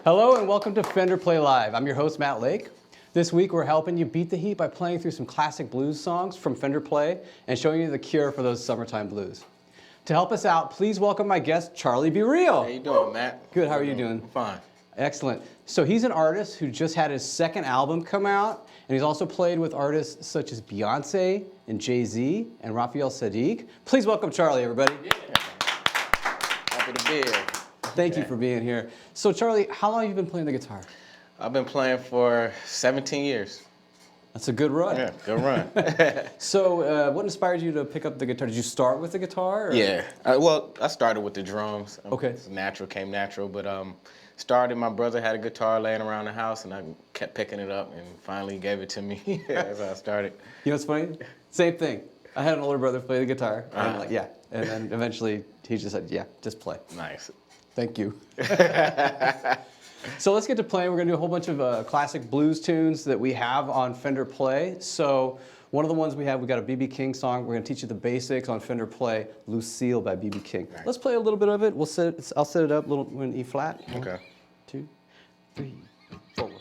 Hello and welcome to Fender Play Live. I'm your host, Matt Lake. This week we're helping you beat the heat by playing through some classic blues songs from Fender Play and showing you the cure for those summertime blues. To help us out, please welcome my guest, Charlie Bereal. How you doing, Matt? Good, how are you doing? Fine. Excellent. So he's an artist who just had his second album come out, and he's also played with artists such as Beyonce and Jay-Z and Raphael Saadiq. Please welcome Charlie, everybody. Yeah. Happy to be here. Thank you for being here. So Charlie, how long have you been playing the guitar? I've been playing for 17 years. That's a good run. Yeah, good run. So what inspired you to pick up the guitar? Did you start with the guitar? Or? Yeah. Well, I started with the drums. Okay. Came natural, but started, my brother had a guitar laying around the house, and I kept picking it up, and finally gave it to me. That's how I started. You know what's funny? Same thing. I had an older brother play the guitar. And I'm like, yeah. And then eventually he just said, yeah, just play. Nice. Thank you. So let's get to playing. We're going to do a whole bunch of classic blues tunes that we have on Fender Play. So one of the ones we got a B.B. King song. We're going to teach you the basics on Fender Play, Lucille by B.B. King. Right. Let's play a little bit of it. I'll set it up a little in E flat. Okay. 1, 2, 3, 4.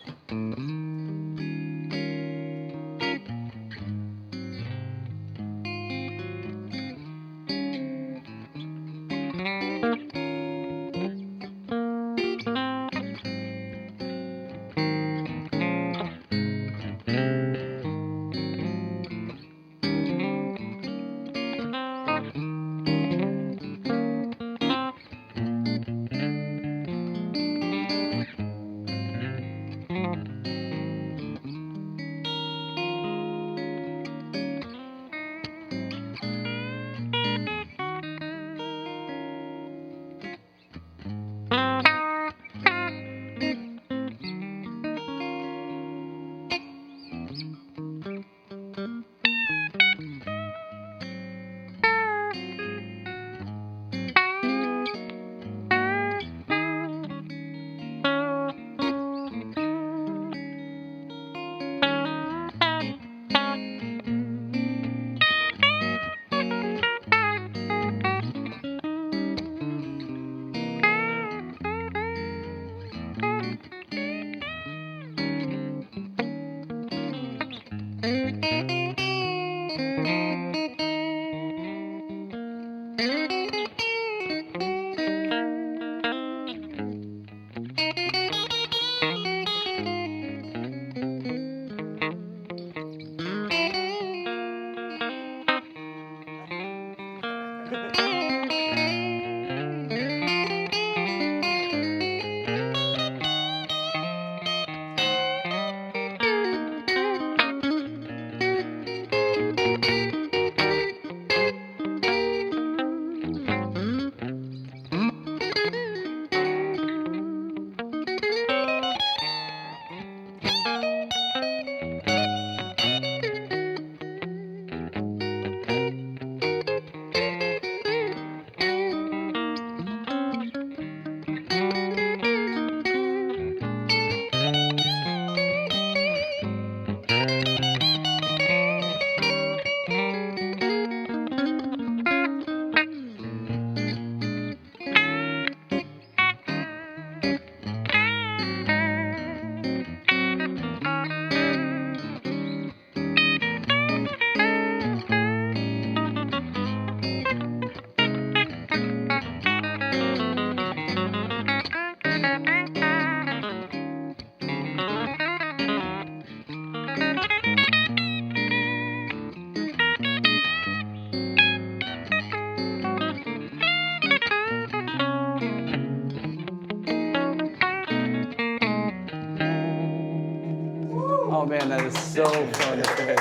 Oh man, that is so fun to play.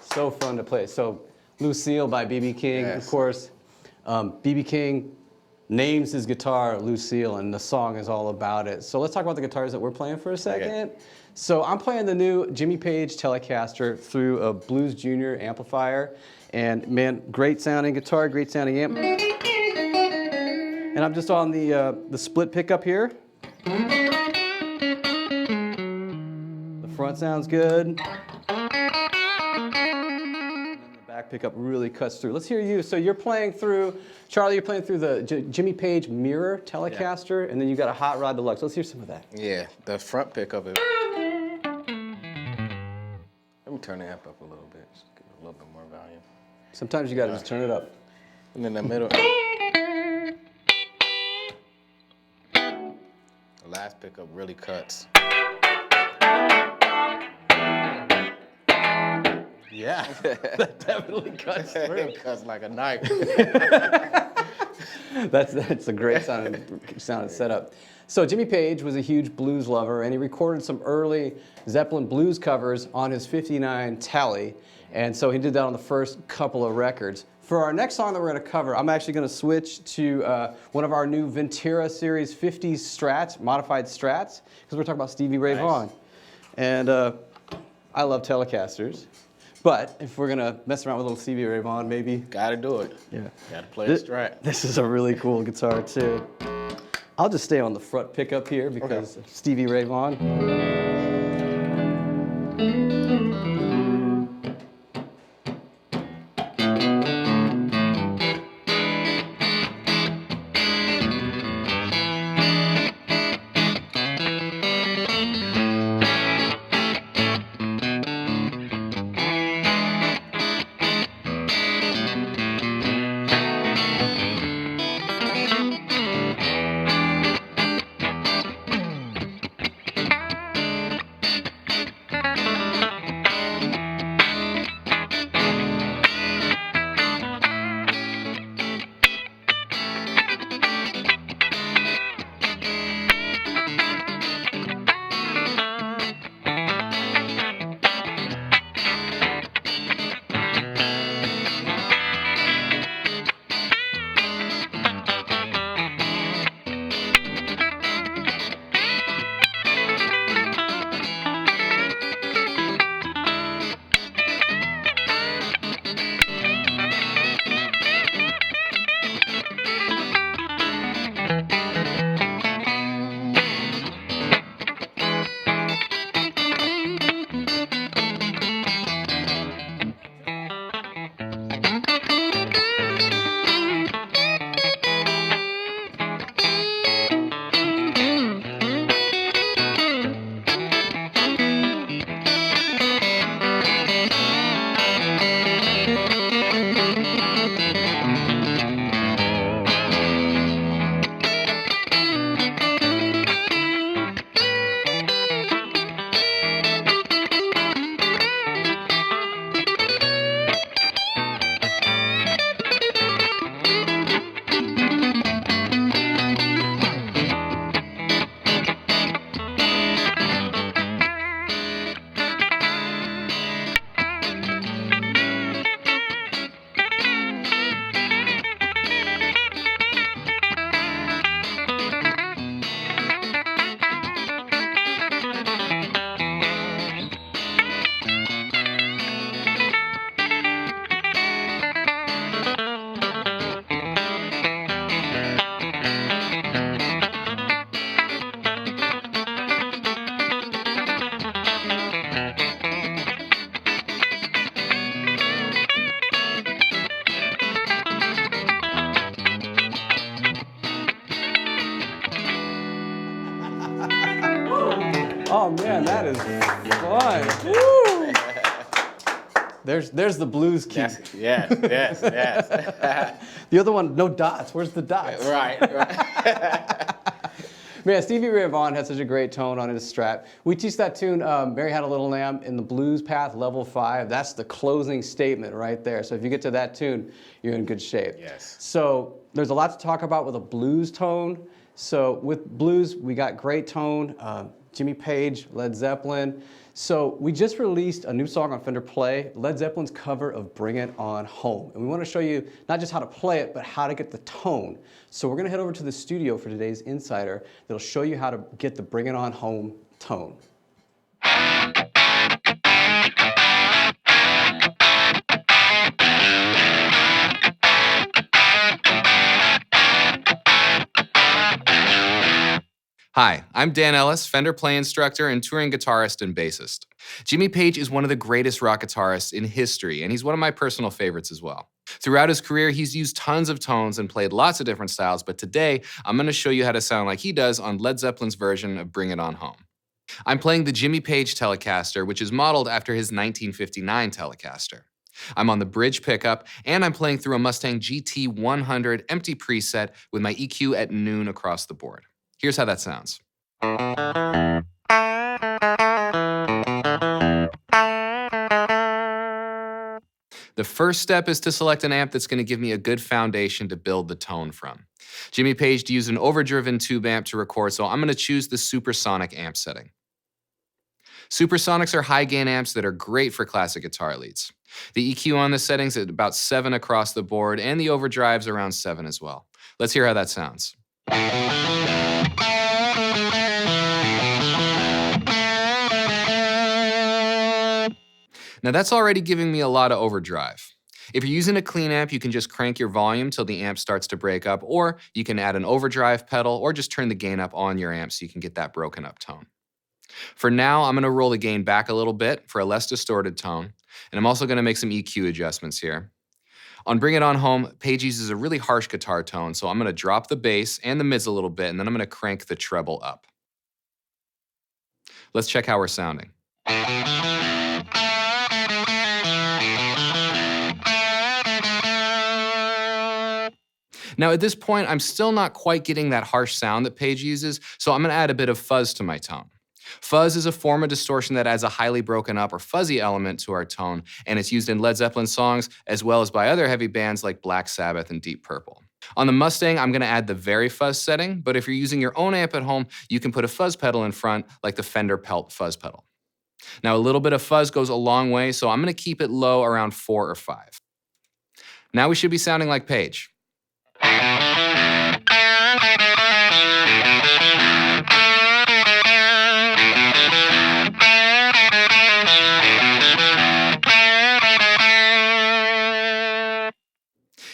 So fun to play. So Lucille by B.B. King, Yes. of course. B.B. King names his guitar Lucille, and the song is all about it. So let's talk about the guitars that we're playing for a second. Okay. So I'm playing the new Jimmy Page Telecaster through a Blues Junior amplifier. And man, great sounding guitar, great sounding amp. And I'm just on the split pickup here. The front sounds good. And then the back pickup really cuts through. Let's hear you. So you're playing through, Charlie, you're playing through the Jimmy Page Mirror Telecaster, and then you got a Hot Rod Deluxe. Let's hear some of that. Yeah, the front pickup is. Let me turn the amp up a little bit. Just give it a little bit more volume. Sometimes you got to just turn it up. And in the middle. The last pickup really cuts. Yeah, that definitely cuts through. It cuts like a knife. That's a great sounding setup. So Jimmy Page was a huge blues lover, and he recorded some early Zeppelin blues covers on his '59 Tele, and so he did that on the first couple of records. For our next song that we're going to cover, I'm actually going to switch to one of our new Ventura Series 50s Strats, modified Strats, because we're talking about Stevie Ray Vaughan. And I love Telecasters. But if we're gonna mess around with a little Stevie Ray Vaughan, maybe. Gotta do it. Yeah. Gotta play the Strat. This is a really cool guitar too. I'll just stay on the front pickup here because Stevie Ray Vaughan. Oh man, that is fun. Woo! There's the blues key. Yes. The other one, no dots. Where's the dots? Right. Man, Stevie Ray Vaughan had such a great tone on his Strat. We teach that tune, Mary Had a Little Lamb, in the blues path, level 5. That's the closing statement right there. So if you get to that tune, you're in good shape. Yes. So there's a lot to talk about with a blues tone. So with blues, we got great tone, Jimmy Page, Led Zeppelin. So we just released a new song on Fender Play, Led Zeppelin's cover of Bring It On Home. And we want to show you not just how to play it, but how to get the tone. So we're going to head over to the studio for today's Insider that'll show you how to get the Bring It On Home tone. Hi, I'm Dan Ellis, Fender play instructor and touring guitarist and bassist. Jimmy Page is one of the greatest rock guitarists in history, and he's one of my personal favorites as well. Throughout his career, he's used tons of tones and played lots of different styles, but today, I'm going to show you how to sound like he does on Led Zeppelin's version of Bring It On Home. I'm playing the Jimmy Page Telecaster, which is modeled after his 1959 Telecaster. I'm on the bridge pickup, and I'm playing through a Mustang GT 100 empty preset with my EQ at noon across the board. Here's how that sounds. The first step is to select an amp that's going to give me a good foundation to build the tone from. Jimmy Page used an overdriven tube amp to record, so I'm going to choose the supersonic amp setting. Supersonics are high-gain amps that are great for classic guitar leads. The EQ on this setting's at about 7 across the board, and the overdrive's around 7 as well. Let's hear how that sounds. Now that's already giving me a lot of overdrive. If you're using a clean amp, you can just crank your volume till the amp starts to break up, or you can add an overdrive pedal, or just turn the gain up on your amp so you can get that broken up tone. For now, I'm going to roll the gain back a little bit for a less distorted tone, and I'm also going to make some EQ adjustments here. On Bring It On Home, Page uses a really harsh guitar tone, so I'm going to drop the bass and the mids a little bit, and then I'm going to crank the treble up. Let's check how we're sounding. Now at this point, I'm still not quite getting that harsh sound that Page uses, so I'm going to add a bit of fuzz to my tone. Fuzz is a form of distortion that adds a highly broken up or fuzzy element to our tone, and it's used in Led Zeppelin songs as well as by other heavy bands like Black Sabbath and Deep Purple. On the Mustang, I'm going to add the very fuzz setting, but if you're using your own amp at home, you can put a fuzz pedal in front like the Fender Pelt fuzz pedal. Now a little bit of fuzz goes a long way, so I'm going to keep it low around 4 or 5. Now we should be sounding like Page.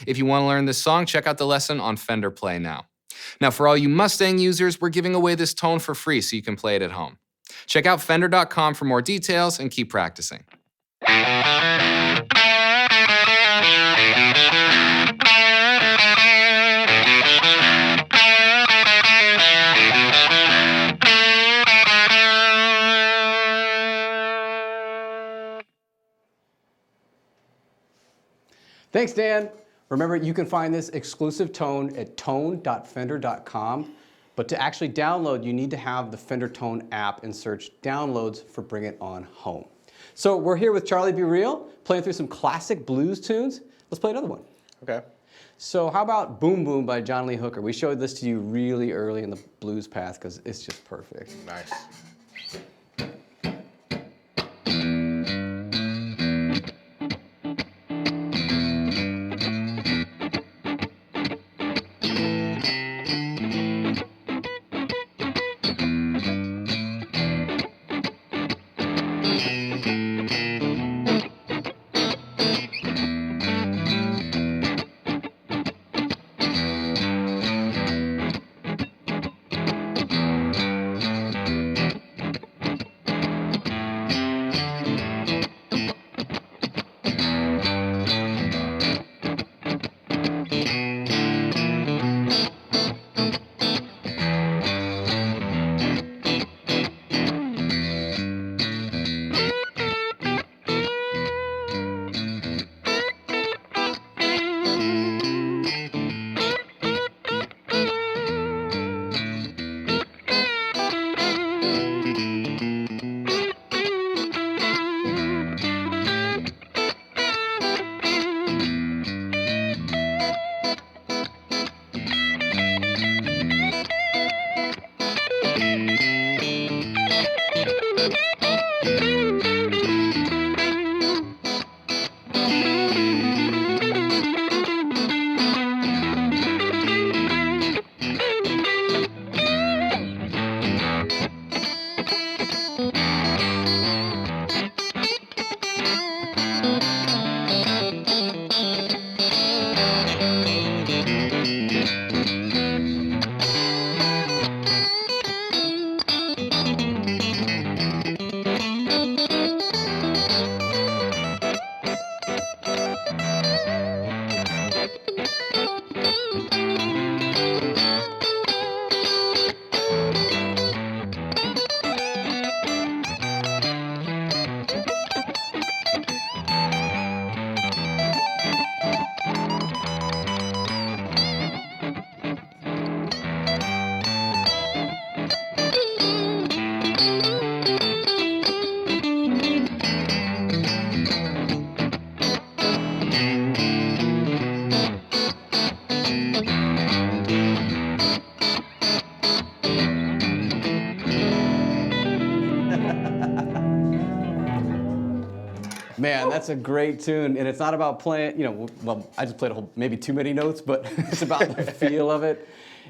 If you want to learn this song, check out the lesson on Fender Play Now. Now, for all you Mustang users, we're giving away this tone for free so you can play it at home. Check out Fender.com for more details and keep practicing. Thanks, Dan. Remember, you can find this exclusive tone at tone.fender.com. But to actually download, you need to have the Fender Tone app and search downloads for Bring It On Home. So we're here with Charlie Bereal, playing through some classic blues tunes. Let's play another one. Okay. So how about Boom Boom by John Lee Hooker? We showed this to you really early in the blues path because it's just perfect. Nice. That's a great tune, and it's not about playing, well, I just played maybe too many notes, but it's about the feel of it,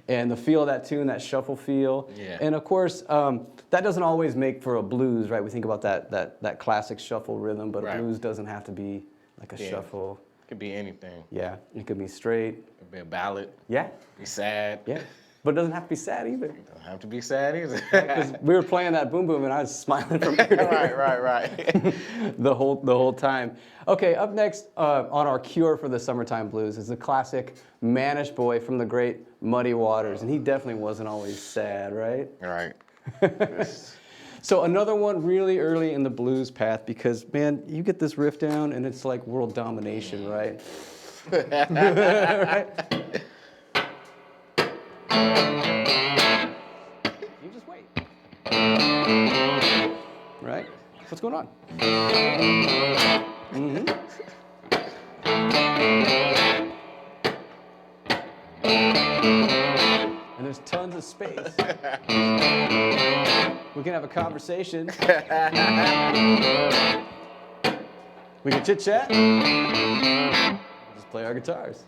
and the feel of that tune, that shuffle feel. Yeah. And of course, that doesn't always make for a blues, right? We think about that classic shuffle rhythm, but Right. a blues doesn't have to be like a Yeah. shuffle. Could be anything. Yeah, it could be straight. Could be a ballad. Yeah, Be sad. yeah. But it doesn't have to be sad either. Don't have to be sad either. Because we were playing that boom boom and I was smiling from ear to ear. right. the whole time. Okay, up next on our cure for the summertime blues is the classic Mannish boy from the great Muddy Waters, and he definitely wasn't always sad, right? Right. So another one really early in the blues path, because man, you get this riff down and it's like world domination, right? Right? You just wait. Right? What's going on? Mm-hmm. And there's tons of space. We can have a conversation. We can chit chat. Just play our guitars.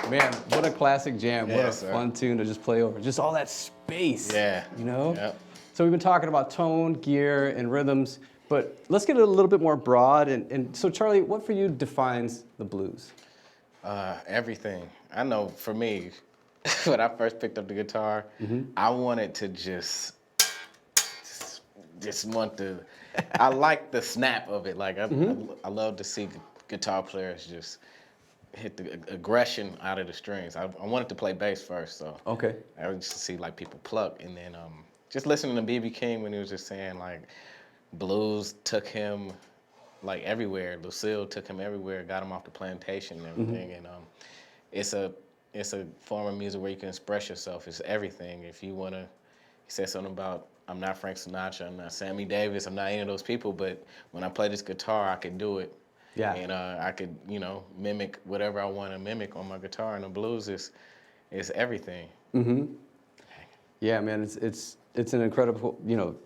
Man, what a classic jam. What Yeah, a sir. fun tune to just play over. Just all that space. Yeah. You know? Yep. So we've been talking about tone, gear, and rhythms, but let's get a little bit more broad. And so Charlie, what for you defines the blues? Everything. I know for me, when I first picked up the guitar, I wanted to just want to, I like the snap of it. Like I love to see guitar players just hit the aggression out of the strings. I wanted to play bass first, so Okay. I would just see like people pluck, and then just listening to B.B. King when he was just saying like blues took him like everywhere. Lucille took him everywhere, got him off the plantation and everything, and it's a form of music where you can express yourself. It's everything. If you wanna, he said something about I'm not Frank Sinatra, I'm not Sammy Davis, I'm not any of those people, but when I play this guitar, I can do it. Yeah. And I could, mimic whatever I want to mimic on my guitar. And the blues is everything. Yeah, man, it's an incredible,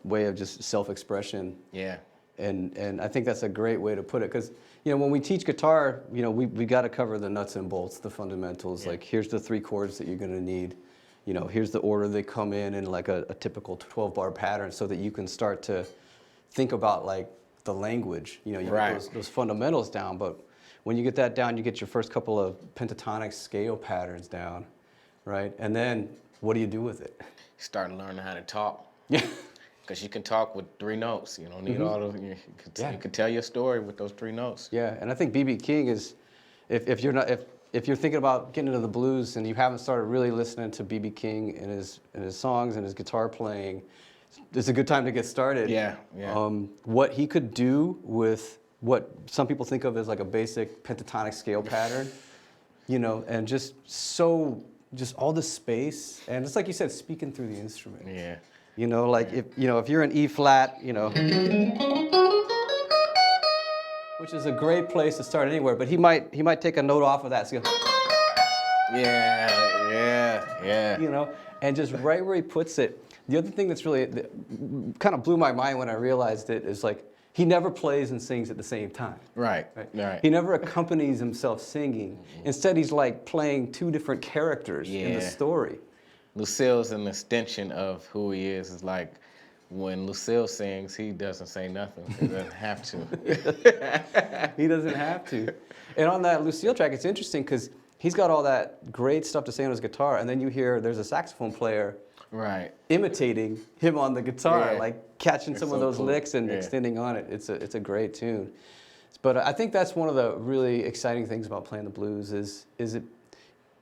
way of just self-expression. Yeah. And I think that's a great way to put it, because when we teach guitar, we got to cover the nuts and bolts, the fundamentals. Like, here's the 3 chords that you're going to need. Here's the order they come in like a typical 12-bar pattern, so that you can start to think about like the language. You get those fundamentals down, but when you get that down, you get your first couple of pentatonic scale patterns down, right? And then what do you do with it? Start learning how to talk. Yeah. Because you can talk with 3 notes. You don't need all of you can tell your story with those 3 notes. Yeah, and I think B.B. King is, if you're thinking about getting into the blues and you haven't started really listening to B.B. King and his songs and his guitar playing, it's a good time to get started. Yeah. What he could do with what some people think of as like a basic pentatonic scale pattern, and just all the space, and it's like you said, speaking through the instrument. Yeah. Like if you're in E flat, which is a great place to start anywhere, but he might take a note off of that. So Yeah. And just right where he puts it. The other thing that's really kind of blew my mind when I realized it is like he never plays and sings at the same time. Right. He never accompanies himself singing. Instead, he's like playing 2 different characters in the story. Lucille's an extension of who he is. It's like when Lucille sings, he doesn't say nothing. He doesn't have to. He doesn't have to. And on that Lucille track, it's interesting because he's got all that great stuff to say on his guitar, and then you hear there's a saxophone player imitating him on the guitar, like catching some of those licks and extending on it. It's a great tune. But I think that's one of the really exciting things about playing the blues is it.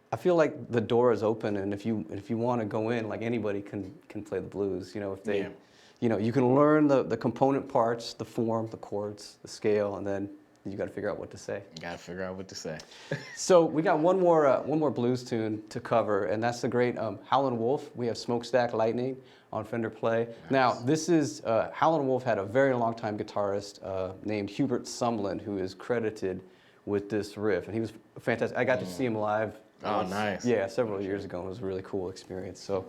I feel like the door is open, and if you want to go in, like anybody can play the blues. If they, you can learn the component parts, the form, the chords, the scale, and then you got to figure out what to say. You got to figure out what to say. So we got one more blues tune to cover, and that's the great Howlin' Wolf. We have Smokestack, Lightnin on Fender Play. Nice. Now this is Howlin' Wolf had a very long time guitarist named Hubert Sumlin, who is credited with this riff, and he was fantastic. I got to see him live. Oh, nice. Yeah, several years ago. It was a really cool experience. So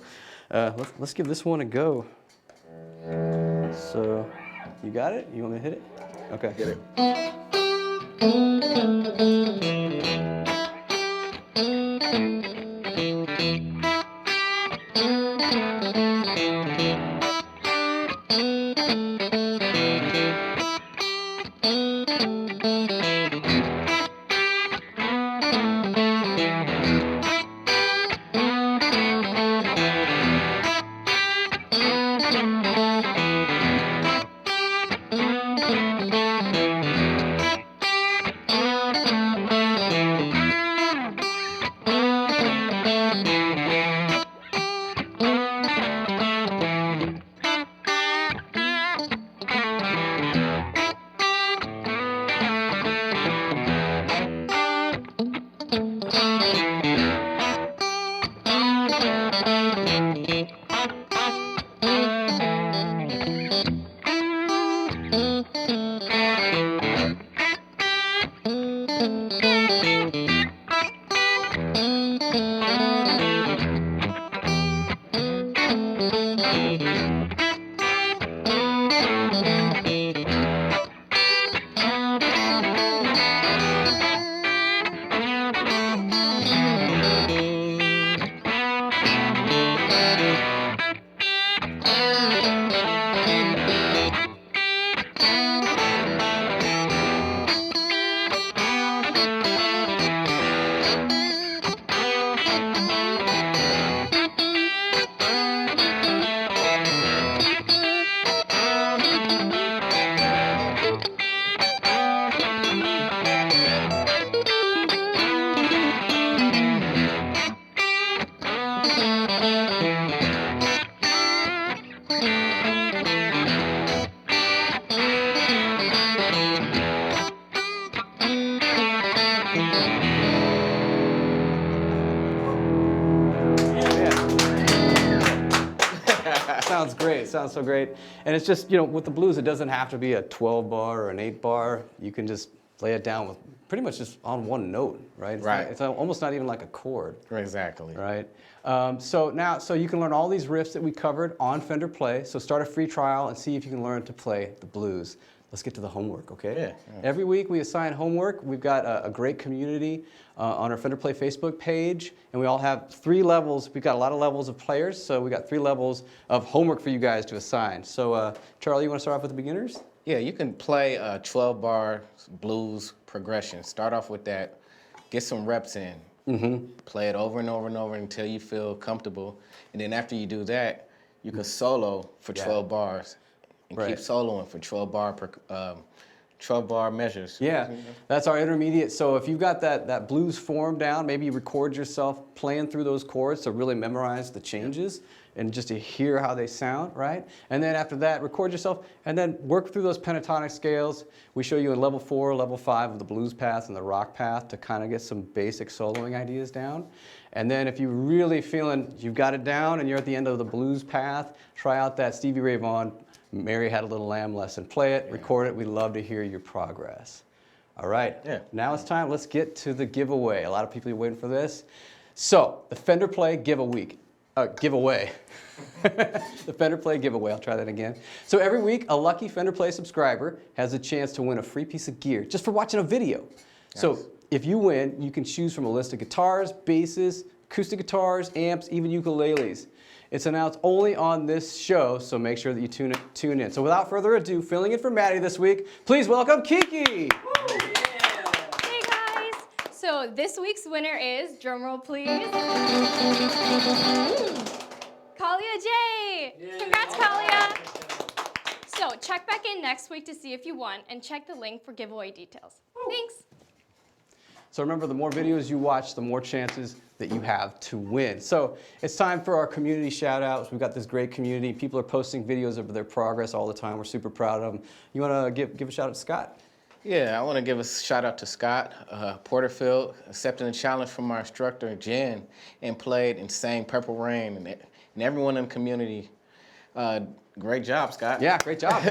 let's give this one a go. So you got it? You want me to hit it? Okay. Get it. Sounds great. Sounds so great. And it's just, with the blues, it doesn't have to be a 12-bar or an 8-bar. You can just lay it down with pretty much just on one note, right? It's almost not even like a chord. Exactly. Right? So you can learn all these riffs that we covered on Fender Play. So start a free trial and see if you can learn to play the blues. let's get to the homework, okay? Yeah. Every week we assign homework. We've got a great community on our Fender Play Facebook page, and we all have 3 levels. We've got a lot of levels of players, so we got 3 levels of homework for you guys to assign. So, Charlie, you want to start off with the beginners? Yeah, you can play a 12-bar blues progression. Start off with that. Get some reps in. Play it over and over and over until you feel comfortable. And then after you do that, you can solo for 12 bars and keep soloing for 12 bar measures. Yeah, that's our intermediate. So if you've got that blues form down, maybe you record yourself playing through those chords to really memorize the changes and just to hear how they sound, right? And then after that, record yourself and then work through those pentatonic scales. We show you in level 4, level 5 of the blues path and the rock path to kind of get some basic soloing ideas down. And then if you're really feeling you've got it down and you're at the end of the blues path, try out that Stevie Ray Vaughan Mary Had a Little Lamb lesson. Play it, record it. We love to hear your progress. All right, now it's time. Let's get to the giveaway. A lot of people are waiting for this. So the Fender Play giveaway. The Fender Play giveaway, I'll try that again. So every week, a lucky Fender Play subscriber has a chance to win a free piece of gear just for watching a video. Yes. So if you win, you can choose from a list of guitars, basses, acoustic guitars, amps, even ukuleles. It's announced only on this show, so make sure that you tune in. So without further ado, filling in for Maddie this week, please welcome Kiki. Hey guys! So this week's winner is, drumroll please, Kalia J! Congrats, Kalia! So check back in next week to see if you won, and check the link for giveaway details. Thanks! So remember, the more videos you watch, the more chances that you have to win. So it's time for our community shout outs. We've got this great community. People are posting videos of their progress all the time. We're super proud of them. You want to give a shout out to Scott? Yeah, I want to give a shout out to Scott Porterfield, accepting the challenge from our instructor, Jen, and played and sang Purple Rain. And everyone in the community, great job, Scott. Yeah, great job.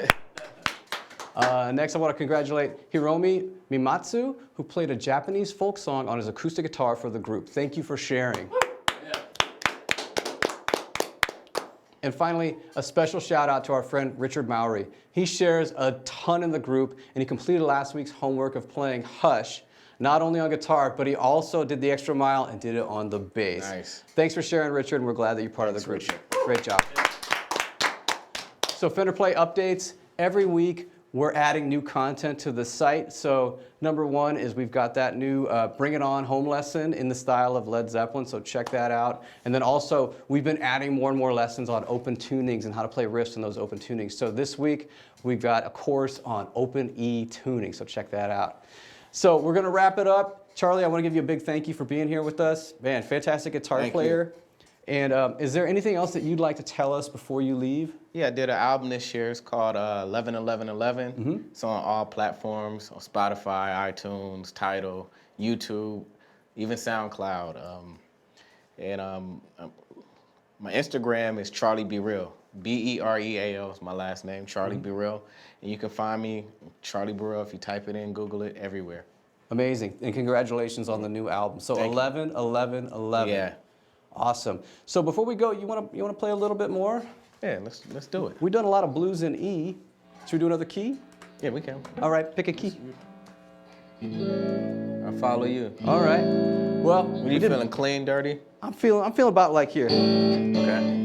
Next, I want to congratulate Hiromi Mimatsu, who played a Japanese folk song on his acoustic guitar for the group. Thank you for sharing. And finally, a special shout out to our friend Richard Mowry. He shares a ton in the group, and he completed last week's homework of playing Hush, not only on guitar, but he also did the extra mile and did it on the bass. Nice. Thanks for sharing, Richard, and we're glad that you're part of the group. Richard. Great job. So Fender Play updates. Every week, we're adding new content to the site. So number 1 is we've got that new Bring It On home lesson in the style of Led Zeppelin, so check that out. And then also, we've been adding more and more lessons on open tunings and how to play riffs in those open tunings. So this week, we've got a course on open E tuning, so check that out. So we're gonna wrap it up. Charlie, I wanna give you a big thank you for being here with us. Man, fantastic guitar player. And is there anything else that you'd like to tell us before you leave? Yeah, I did an album this year. It's called 11-11-11. It's on all platforms, on Spotify, iTunes, Tidal, YouTube, even SoundCloud. My Instagram is Charlie Bereal. Bereal is my last name, Charlie Bereal. And you can find me, Charlie Bereal, if you type it in, Google it, everywhere. Amazing, and congratulations on the new album. So 11-11-11. Yeah. Awesome. So before we go, you want to play a little bit more? Yeah, let's do it. We've done a lot of blues in E. Should we do another key? Yeah, we can. All right, pick a key. I'll follow you. All right. Well, Are you feeling clean, dirty? I'm feeling about like here. Okay.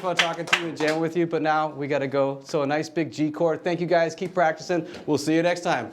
fun talking to you and jamming with you, but now we got to go. So a nice big G chord. Thank you guys. Keep practicing. We'll see you next time.